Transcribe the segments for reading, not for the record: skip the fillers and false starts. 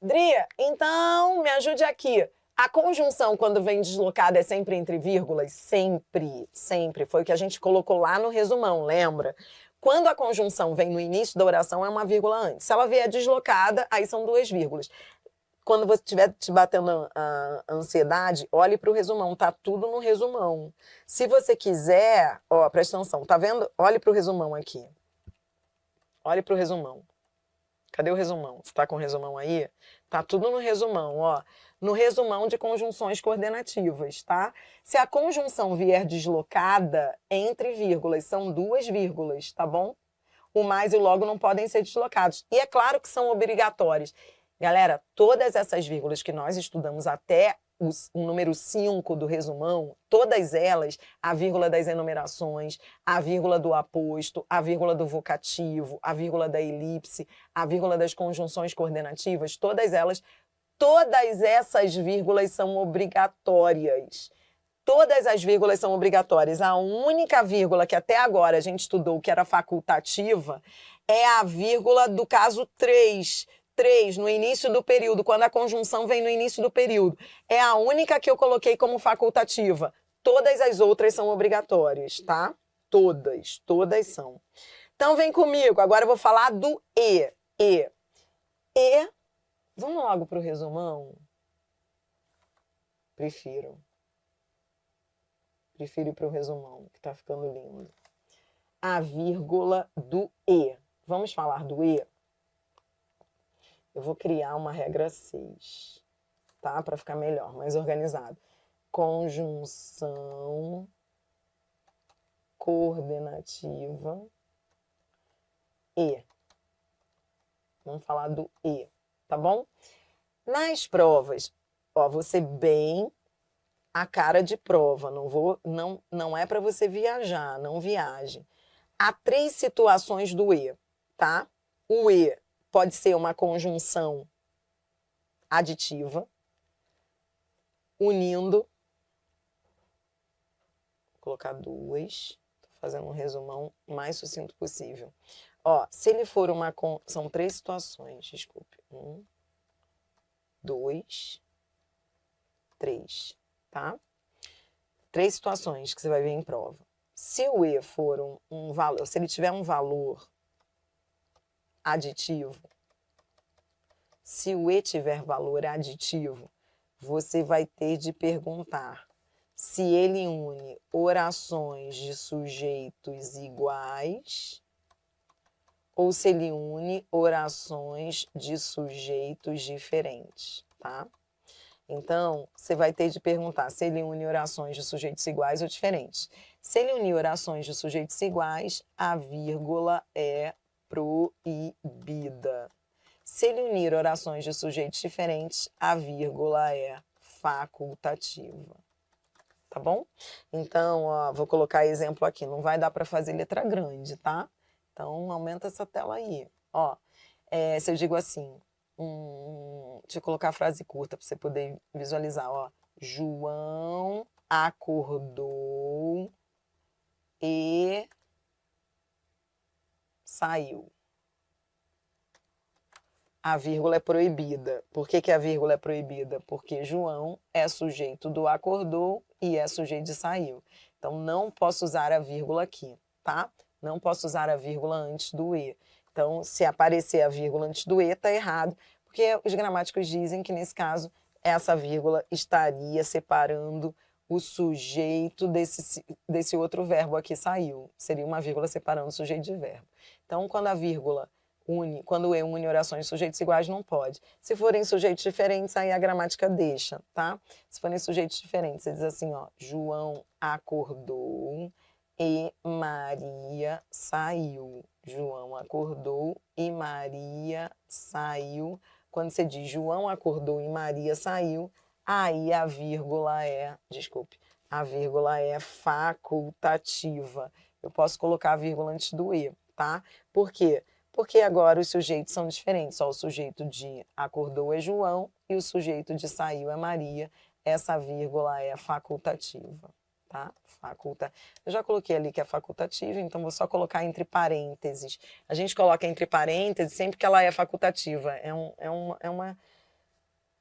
Dri, então me ajude aqui. A conjunção, quando vem deslocada, é sempre entre vírgulas? Sempre, sempre. Foi o que a gente colocou lá no resumão, lembra? Quando a conjunção vem no início da oração, é uma vírgula antes. Se ela vier deslocada, aí são duas vírgulas. Quando você estiver te batendo a ansiedade, olhe para o resumão, tá tudo no resumão. Se você quiser, ó, presta atenção, tá vendo? Olhe para o resumão aqui. Olhe para o resumão. Cadê o resumão? Você tá com o resumão aí? Tá tudo no resumão, ó. No resumão de conjunções coordenativas, tá? Se a conjunção vier deslocada, entre vírgulas, são duas vírgulas, tá bom? O mais e o logo não podem ser deslocados. E é claro que são obrigatórios. Galera, todas essas vírgulas que nós estudamos até o número 5 do resumão, todas elas, a vírgula das enumerações, a vírgula do aposto, a vírgula do vocativo, a vírgula da elipse, a vírgula das conjunções coordenativas, todas essas vírgulas são obrigatórias. Todas as vírgulas são obrigatórias. A única vírgula que até agora a gente estudou que era facultativa é a vírgula do caso 3, no início do período, quando a conjunção vem no início do período. É a única que eu coloquei como facultativa. Todas as outras são obrigatórias, tá? Todas são. Então vem comigo, agora eu vou falar do E. Vamos logo para o resumão? Prefiro ir para o resumão, que tá ficando lindo. A vírgula do E. Vamos falar do E? Eu vou criar uma regra 6, tá? Para ficar melhor, mais organizado. Conjunção coordenativa E. Vamos falar do E, tá bom? Nas provas, vou ser bem a cara de prova, não é para você viajar, não viaje. Há 3 situações do E, tá? O E pode ser uma conjunção aditiva, unindo, vou colocar 2, estou fazendo um resumão mais sucinto possível. Ó, se ele for são 3 situações, desculpe. 1, 2, 3, tá? 3 situações que você vai ver em prova. Se o E for um valor, se ele tiver um valor aditivo, se o E tiver valor aditivo, você vai ter de perguntar se ele une orações de sujeitos iguais ou se ele une orações de sujeitos diferentes, tá? Então, você vai ter de perguntar se ele une orações de sujeitos iguais ou diferentes. Se ele unir orações de sujeitos iguais, a vírgula é proibida. Se ele unir orações de sujeitos diferentes, a vírgula é facultativa. Tá bom? Então, ó, vou colocar exemplo aqui. Não vai dar para fazer letra grande, tá? Então, aumenta essa tela aí. Ó, se eu digo assim, deixa eu colocar a frase curta para você poder visualizar. Ó, João acordou e saiu. A vírgula é proibida. Por que a vírgula é proibida? Porque João é sujeito do acordou e é sujeito de saiu. Então, não posso usar a vírgula aqui, tá? Não posso usar a vírgula antes do E. Então, se aparecer a vírgula antes do E, tá errado, porque os gramáticos dizem que, nesse caso, essa vírgula estaria separando o sujeito desse outro verbo aqui, saiu. Seria uma vírgula separando o sujeito de verbo. Então, quando o E une orações de sujeitos iguais, não pode. Se forem sujeitos diferentes, aí a gramática deixa, tá? Se forem sujeitos diferentes, você diz assim, ó, João acordou e Maria saiu. João acordou e Maria saiu. Quando você diz João acordou e Maria saiu, aí a vírgula é facultativa. Eu posso colocar a vírgula antes do E, tá? Por quê? Porque agora os sujeitos são diferentes. Ó, o sujeito de acordou é João e o sujeito de saiu é Maria. Essa vírgula é facultativa, tá? Eu já coloquei ali que é facultativa, então vou só colocar entre parênteses. A gente coloca entre parênteses sempre que ela é facultativa. É uma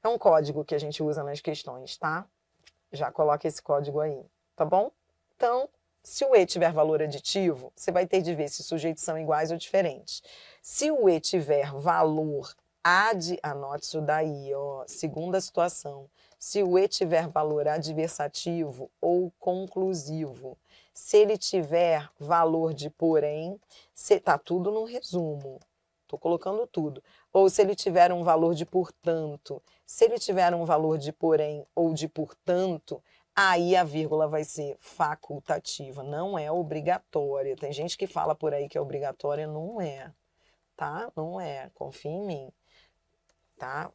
É um código que a gente usa nas questões, tá? Já coloca esse código aí, tá bom? Então, se o E tiver valor aditivo, você vai ter de ver se sujeitos são iguais ou diferentes. Se o E tiver valor anote isso daí, ó, segunda situação. Se o E tiver valor adversativo ou conclusivo, se ele tiver valor de porém, tá tudo no resumo. Estou colocando tudo. Ou se ele tiver um valor de portanto, se ele tiver um valor de porém ou de portanto, aí a vírgula vai ser facultativa, não é obrigatória. Tem gente que fala por aí que é obrigatória, não é, tá? Não é, confia em mim, tá?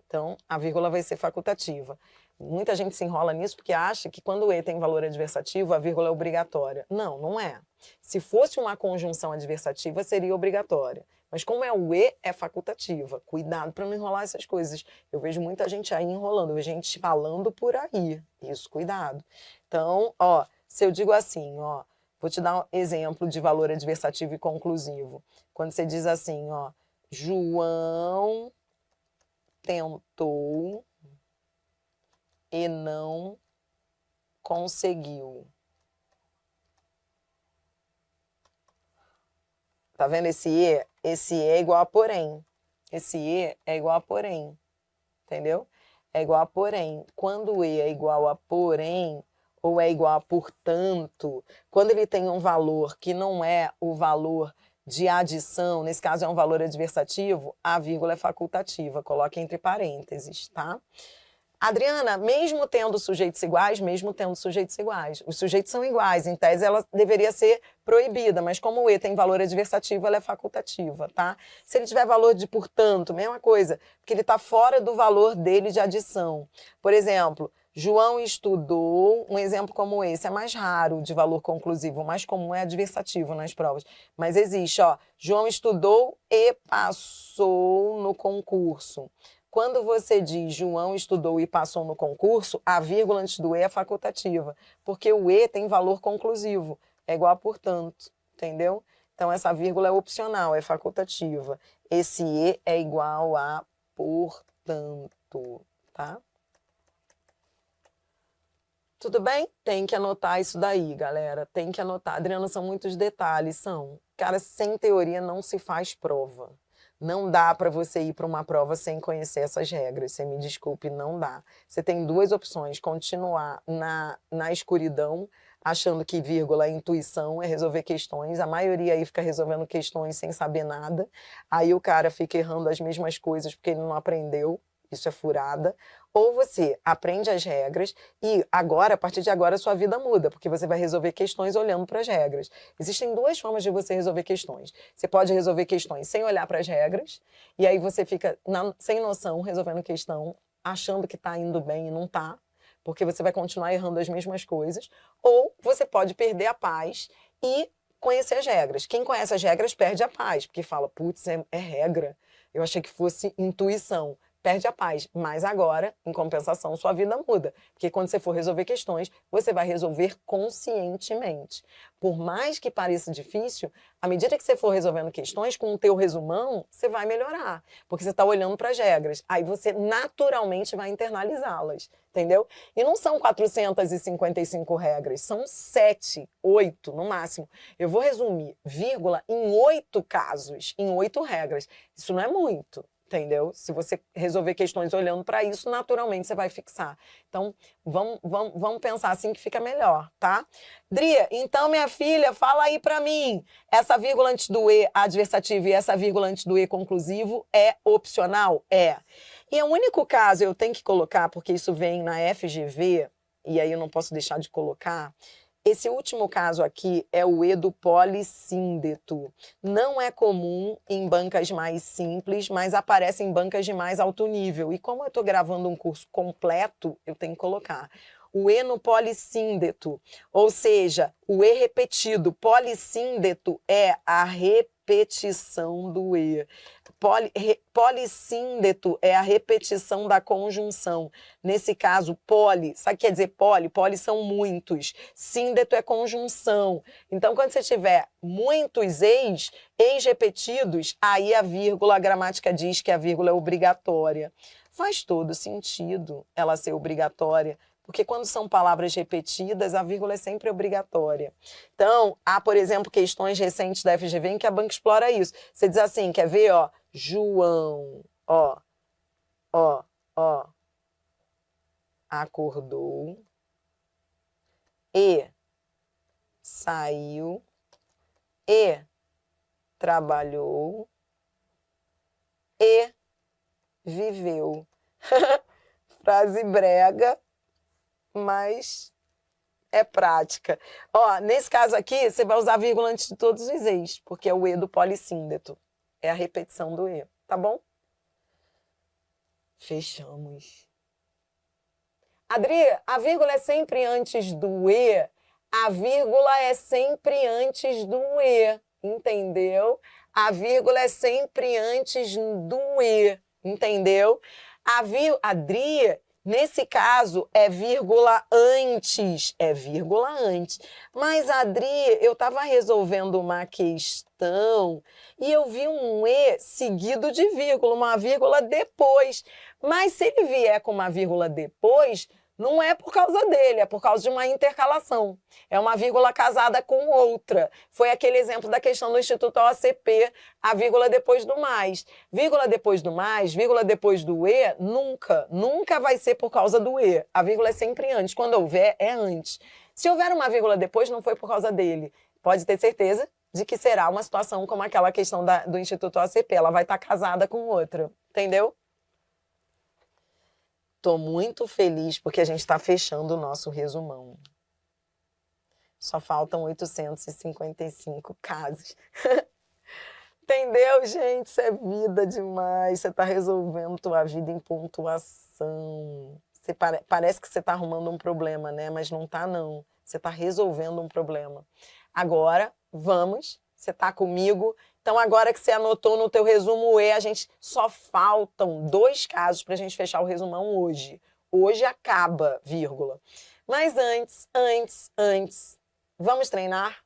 Então, a vírgula vai ser facultativa. Muita gente se enrola nisso porque acha que quando o E tem valor adversativo, a vírgula é obrigatória. Não, não é. Se fosse uma conjunção adversativa, seria obrigatória. Mas como é o E, é facultativa. Cuidado para não enrolar essas coisas. Eu vejo muita gente aí enrolando, eu vejo gente falando por aí. Isso, cuidado. Então, ó, se eu digo assim, ó, vou te dar um exemplo de valor adversativo e conclusivo. Quando você diz assim, ó, João tentou e não conseguiu. Tá vendo esse E? Esse E é igual a porém. Esse E é igual a porém. Entendeu? É igual a porém. Quando o E é igual a porém, ou é igual a portanto, quando ele tem um valor que não é o valor de adição, nesse caso é um valor adversativo, a vírgula é facultativa. Coloque entre parênteses, tá? Adriana, mesmo tendo sujeitos iguais, os sujeitos são iguais, em tese ela deveria ser proibida, mas como o E tem valor adversativo, ela é facultativa, tá? Se ele tiver valor de portanto, mesma coisa, porque ele está fora do valor dele de adição. Por exemplo, João estudou, um exemplo como esse, é mais raro de valor conclusivo, o mais comum é adversativo nas provas, mas existe, ó, João estudou e passou no concurso. Quando você diz João estudou e passou no concurso, a vírgula antes do E é facultativa, porque o E tem valor conclusivo, é igual a portanto, entendeu? Então essa vírgula é opcional, é facultativa. Esse E é igual a portanto, tá? Tudo bem? Tem que anotar isso daí, galera. Tem que anotar. Adriana, são muitos detalhes, são. Cara, sem teoria não se faz prova. Não dá para você ir para uma prova sem conhecer essas regras. Você me desculpe, não dá. Você tem duas opções: continuar na escuridão, achando que vírgula é intuição, é resolver questões. A maioria aí fica resolvendo questões sem saber nada. Aí o cara fica errando as mesmas coisas porque ele não aprendeu. Isso é furada. Ou você aprende as regras e agora, a partir de agora, a sua vida muda, porque você vai resolver questões olhando para as regras. Existem duas formas de você resolver questões. Você pode resolver questões sem olhar para as regras, e aí você fica sem noção resolvendo questão, achando que está indo bem e não está, porque você vai continuar errando as mesmas coisas. Ou você pode perder a paz e conhecer as regras. Quem conhece as regras perde a paz, porque fala, putz, é regra. Eu achei que fosse intuição. Perde a paz, mas agora, em compensação, sua vida muda. Porque quando você for resolver questões, você vai resolver conscientemente. Por mais que pareça difícil, à medida que você for resolvendo questões, com o teu resumão, você vai melhorar. Porque você está olhando para as regras. Aí você naturalmente vai internalizá-las, entendeu? E não são 455 regras, são 7, 8 no máximo. Eu vou resumir, vírgula, em 8 casos, em 8 regras. Isso não é muito. Entendeu? Se você resolver questões olhando para isso, naturalmente você vai fixar. Então, vamos pensar assim que fica melhor, tá? Dria, então, minha filha, fala aí para mim. Essa vírgula antes do E adversativo e essa vírgula antes do E conclusivo é opcional? É. E o único caso eu tenho que colocar, porque isso vem na FGV, e aí eu não posso deixar de colocar. Esse último caso aqui é o E do polissíndeto. Não é comum em bancas mais simples, mas aparece em bancas de mais alto nível. E como eu estou gravando um curso completo, eu tenho que colocar. O E no polissíndeto, ou seja, o E repetido. Polissíndeto é a repetição do E. Polissíndeto é a repetição da conjunção. Nesse caso, poli, sabe o que quer dizer poli? Poli são muitos. Síndeto é conjunção. Então, quando você tiver muitos ex repetidos, aí a vírgula, a gramática diz que a vírgula é obrigatória. Faz todo sentido ela ser obrigatória, porque quando são palavras repetidas, a vírgula é sempre obrigatória. Então, há, por exemplo, questões recentes da FGV em que a banca explora isso. Você diz assim, quer ver, ó, João, ó, acordou e saiu e trabalhou e viveu. Frase brega, mas é prática. Ó, nesse caso aqui, você vai usar vírgula antes de todos os e's, porque é o e do polissíndeto. É a repetição do e, tá bom? Fechamos. Adri, a vírgula é sempre antes do e? A vírgula é sempre antes do e, entendeu? A vírgula é sempre antes do e, entendeu? Adri, nesse caso, é vírgula antes. É vírgula antes. Mas, Adri, eu estava resolvendo uma questão e eu vi um e seguido de vírgula, uma vírgula depois. Mas se ele vier com uma vírgula depois, não é por causa dele, é por causa de uma intercalação. É uma vírgula casada com outra. Foi aquele exemplo da questão do Instituto OACP, a vírgula depois do mais. Vírgula depois do mais, vírgula depois do e, nunca vai ser por causa do e. A vírgula é sempre antes. Quando houver, é antes. Se houver uma vírgula depois, não foi por causa dele. Pode ter certeza de que será uma situação como aquela questão do Instituto OACP. Ela vai estar casada com outra. Entendeu? Estou muito feliz porque a gente está fechando o nosso resumão. Só faltam 855 casos. Entendeu, gente? Isso é vida demais. Você está resolvendo tua vida em pontuação. Parece que você está arrumando um problema, né? Mas não está, não. Você está resolvendo um problema. Agora, vamos. Você está comigo? Então, agora que você anotou no teu resumo o E, a gente só faltam 2 casos para a gente fechar o resumão hoje. Hoje acaba, vírgula. Mas antes, vamos treinar?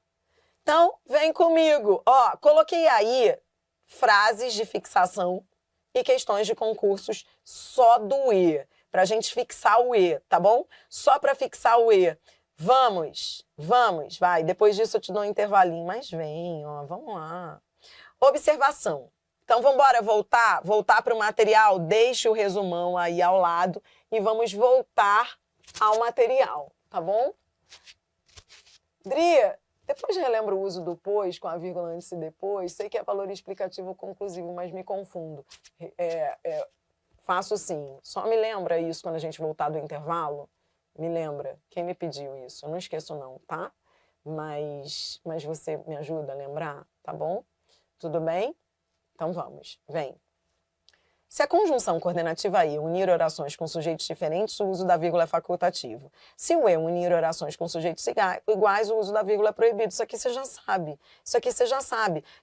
Então, vem comigo. Ó, coloquei aí frases de fixação e questões de concursos só do E, para a gente fixar o E, tá bom? Só para fixar o E. Vamos, vai. Depois disso eu te dou um intervalinho, mas vem, ó, vamos lá. Observação. Então, vamos embora voltar para o material, deixe o resumão aí ao lado e vamos voltar ao material, tá bom? Dri, depois relembra o uso do pois com a vírgula antes e depois. Sei que é valor explicativo conclusivo, mas me confundo. Faço sim. Só me lembra isso quando a gente voltar do intervalo. Me lembra. Quem me pediu isso? Eu não esqueço não, tá? Mas você me ajuda a lembrar, tá bom? Tudo bem? Então vamos, vem. Se a conjunção coordenativa E unir orações com sujeitos diferentes, o uso da vírgula é facultativo. Se o E unir orações com sujeitos iguais, o uso da vírgula é proibido. Isso aqui você já sabe.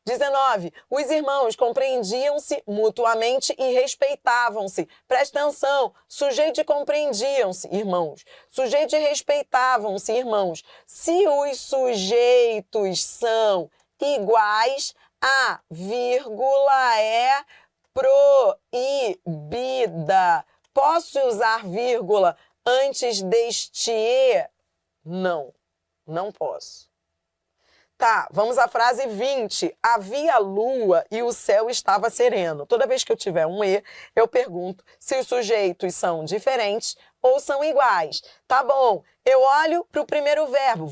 19. Os irmãos compreendiam-se mutuamente e respeitavam-se. Presta atenção. Sujeito e compreendiam-se, irmãos. Sujeito e respeitavam-se, irmãos. Se os sujeitos são iguais, a vírgula é proibida. Posso usar vírgula antes deste E? Não posso. Tá, vamos à frase 20. Havia lua e o céu estava sereno. Toda vez que eu tiver um E, eu pergunto se os sujeitos são diferentes ou são iguais. Tá bom, eu olho para o primeiro verbo,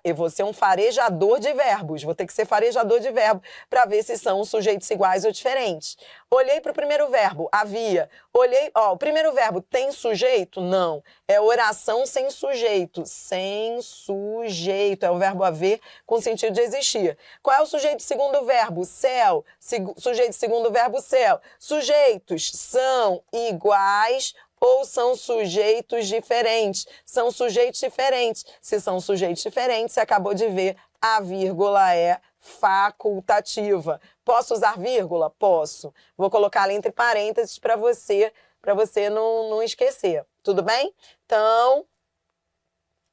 eu vou ser um farejador de verbos, vou ter que ser farejador de verbo para ver se são sujeitos iguais ou diferentes. Olhei para o primeiro verbo, havia. O primeiro verbo tem sujeito? Não. É oração sem sujeito. Sem sujeito. É o verbo haver com sentido de existir. Qual é o sujeito segundo verbo? Céu. Sujeito segundo verbo, céu. Sujeitos são iguais ou são sujeitos diferentes? São sujeitos diferentes. Se são sujeitos diferentes, você acabou de ver, a vírgula é facultativa. Posso usar vírgula? Posso. Vou colocar ela entre parênteses para você não esquecer. Tudo bem? Então,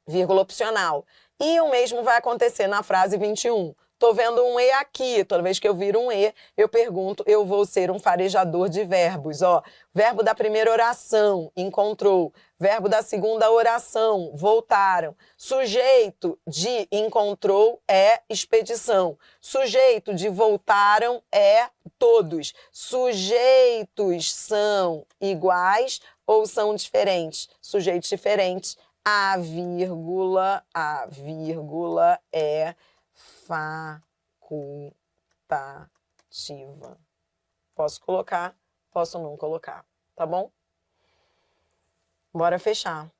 vírgula opcional. E o mesmo vai acontecer na frase 21. Tô vendo um E aqui. Toda vez que eu viro um E, eu pergunto, eu vou ser um farejador de verbos. Ó, verbo da primeira oração, encontrou. Verbo da segunda oração, voltaram. Sujeito de encontrou é expedição. Sujeito de voltaram é todos. Sujeitos são iguais ou são diferentes? Sujeitos diferentes. A vírgula é facultativa. Posso colocar, posso não colocar, tá bom? Bora fechar.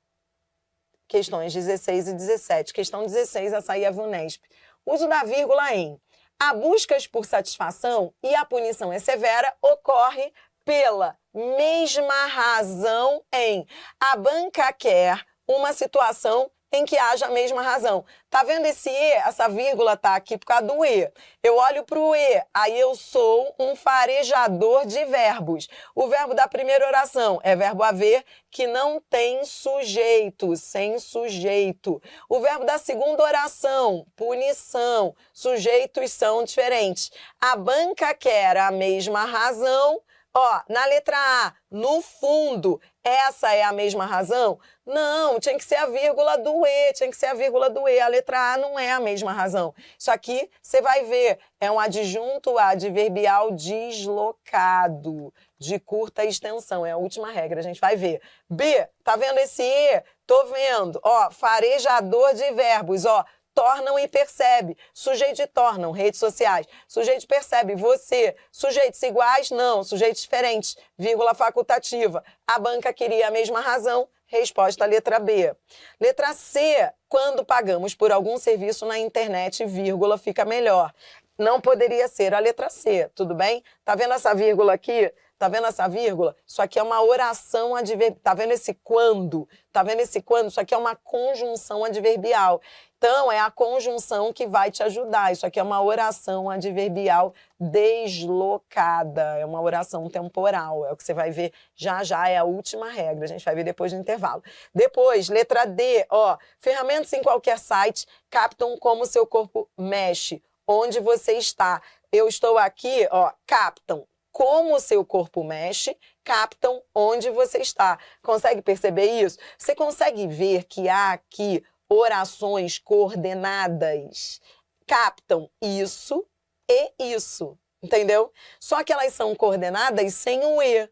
Questões 16 e 17. Questão 16, essa aí é VUNESP. Uso da vírgula em: a buscas por satisfação e a punição é severa ocorre pela mesma razão em: a banca quer uma situação em que haja a mesma razão. Tá vendo esse E? Essa vírgula tá aqui por causa do E. Eu olho para o E, aí eu sou um farejador de verbos. O verbo da primeira oração é verbo haver, que não tem sujeito, sem sujeito. O verbo da segunda oração, punição, sujeitos são diferentes. A banca quer a mesma razão. Ó, na letra A, no fundo, essa é a mesma razão? Não, tinha que ser a vírgula do E, tinha que ser a vírgula do E. A letra A não é a mesma razão. Isso aqui, você vai ver, é um adjunto adverbial deslocado, de curta extensão. É a última regra, a gente vai ver. B, tá vendo esse E? Tô vendo. Ó, farejador de verbos, ó. Tornam e percebe. Sujeito de tornam, redes sociais. Sujeito percebe, você. Sujeitos iguais, não. Sujeitos diferentes, vírgula facultativa. A banca queria a mesma razão. Resposta letra B. Letra C, quando pagamos por algum serviço na internet, vírgula fica melhor. Não poderia ser a letra C, tudo bem? Tá vendo essa vírgula aqui? Tá vendo essa vírgula? Isso aqui é uma oração adverbial. Tá vendo esse quando? Tá vendo esse quando? Isso aqui é uma conjunção adverbial. Então, é a conjunção que vai te ajudar. Isso aqui é uma oração adverbial deslocada. É uma oração temporal. É o que você vai ver já já, é a última regra. A gente vai ver depois do intervalo. Depois, letra D, ó. Ferramentas em qualquer site captam como seu corpo mexe. Onde você está. Eu estou aqui, ó, captam como o seu corpo mexe, captam onde você está. Consegue perceber isso? Você consegue ver que há aqui orações coordenadas? Captam isso e isso, entendeu? Só que elas são coordenadas sem o E,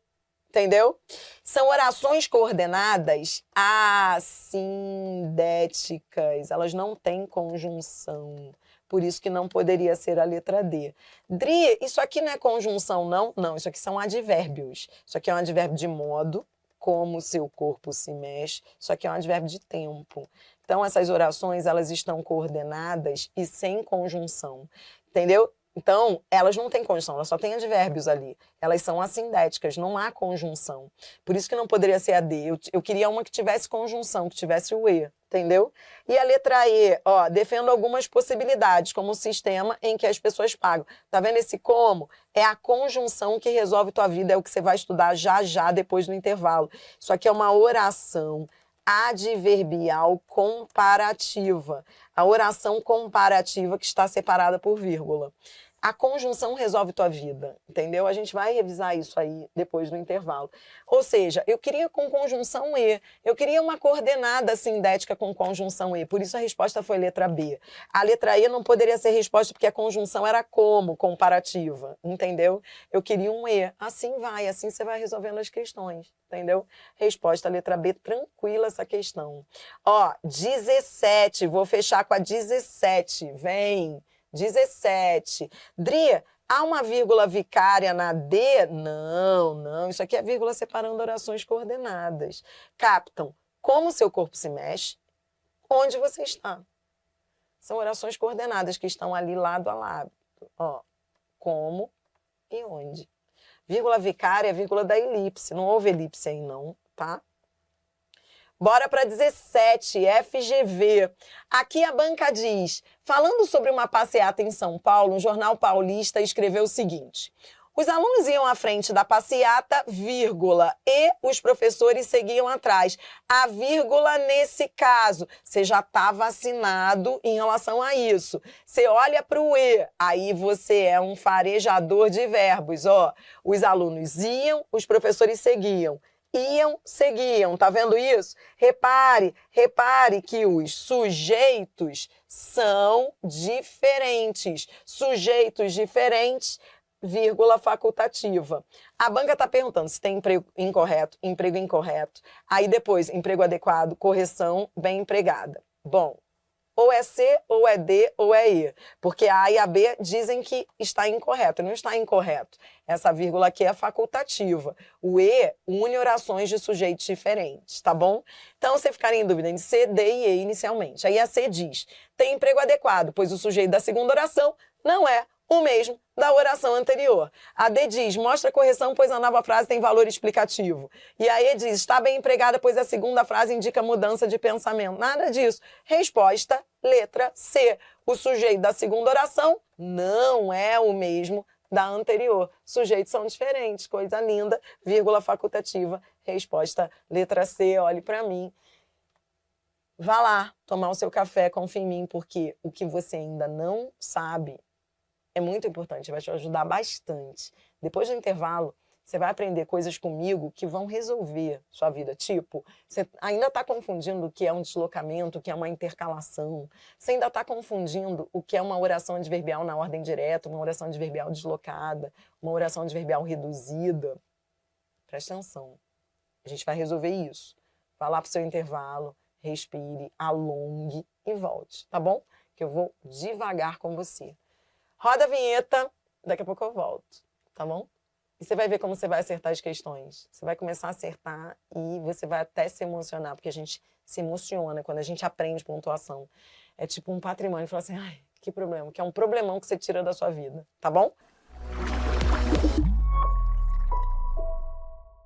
entendeu? São orações coordenadas assindéticas, elas não têm conjunção. Por isso que não poderia ser a letra D. Dri, isso aqui não é conjunção, não? Não, isso aqui são advérbios. Isso aqui é um advérbio de modo, como o seu corpo se mexe. Isso aqui é um advérbio de tempo. Então, essas orações, elas estão coordenadas e sem conjunção. Entendeu? Então, elas não têm conjunção, elas só têm advérbios ali. Elas são assindéticas, não há conjunção. Por isso que não poderia ser a D. Eu queria uma que tivesse conjunção, que tivesse o E, entendeu? E a letra E, ó, defendo algumas possibilidades, como o sistema em que as pessoas pagam. Tá vendo esse como? É a conjunção que resolve tua vida, é o que você vai estudar já já depois do intervalo. Isso aqui é uma oração adverbial comparativa. A oração comparativa que está separada por vírgula. A conjunção resolve tua vida, entendeu? A gente vai revisar isso aí depois do intervalo. Ou seja, eu queria com conjunção E, eu queria uma coordenada sindética com conjunção E, por isso a resposta foi letra B. A letra E não poderia ser resposta porque a conjunção era como comparativa, entendeu? Eu queria um E, assim vai, assim você vai resolvendo as questões, entendeu? Resposta letra B, tranquila essa questão. Ó, 17, vou fechar com a 17, vem... 17. Dri, há uma vírgula vicária na D? Não, não. Isso aqui é vírgula separando orações coordenadas. Captam como seu corpo se mexe, onde você está. São orações coordenadas que estão ali lado a lado. Ó, como e onde. Vírgula vicária é vírgula da elipse. Não houve elipse aí não, tá? Bora para 17, FGV. Aqui a banca diz, falando sobre uma passeata em São Paulo, um jornal paulista escreveu o seguinte: Os alunos iam à frente da passeata, vírgula, e os professores seguiam atrás. A vírgula, nesse caso, você já está vacinado em relação a isso. Você olha para o E, aí você é um farejador de verbos. Ó, os alunos iam, os professores seguiam. Iam, seguiam, tá vendo isso? Repare que os sujeitos são diferentes. Sujeitos diferentes, vírgula facultativa. A banca está perguntando se tem emprego incorreto. Aí depois, emprego adequado, correção, bem empregada. Bom, ou é C, ou é D, ou é E. Porque a A e a B dizem que está incorreto. Não está incorreto. Essa vírgula aqui é facultativa. O E une orações de sujeitos diferentes, tá bom? Então, você ficaria em dúvida em C, D e E inicialmente. Aí a C diz, tem emprego adequado, pois o sujeito da segunda oração não é o mesmo da oração anterior. A D diz, mostra a correção, pois a nova frase tem valor explicativo. E a E diz, está bem empregada, pois a segunda frase indica mudança de pensamento. Nada disso. Resposta, letra C. O sujeito da segunda oração não é o mesmo da anterior. Sujeitos são diferentes, coisa linda, vírgula facultativa. Resposta, letra C, olhe para mim. Vá lá tomar o seu café, confie em mim, porque o que você ainda não sabe é muito importante, vai te ajudar bastante. Depois do intervalo, você vai aprender coisas comigo que vão resolver sua vida. Tipo, você ainda está confundindo o que é um deslocamento, o que é uma intercalação. Você ainda está confundindo o que é uma oração adverbial na ordem direta, uma oração adverbial deslocada, uma oração adverbial reduzida. Presta atenção. A gente vai resolver isso. Vá lá para o seu intervalo, respire, alongue e volte, tá bom? Que eu vou devagar com você. Roda a vinheta, daqui a pouco eu volto, tá bom? E você vai ver como você vai acertar as questões. Você vai começar a acertar e você vai até se emocionar, porque a gente se emociona quando a gente aprende pontuação. É tipo um patrimônio, fala assim, ai, que problema, que é um problemão que você tira da sua vida, tá bom?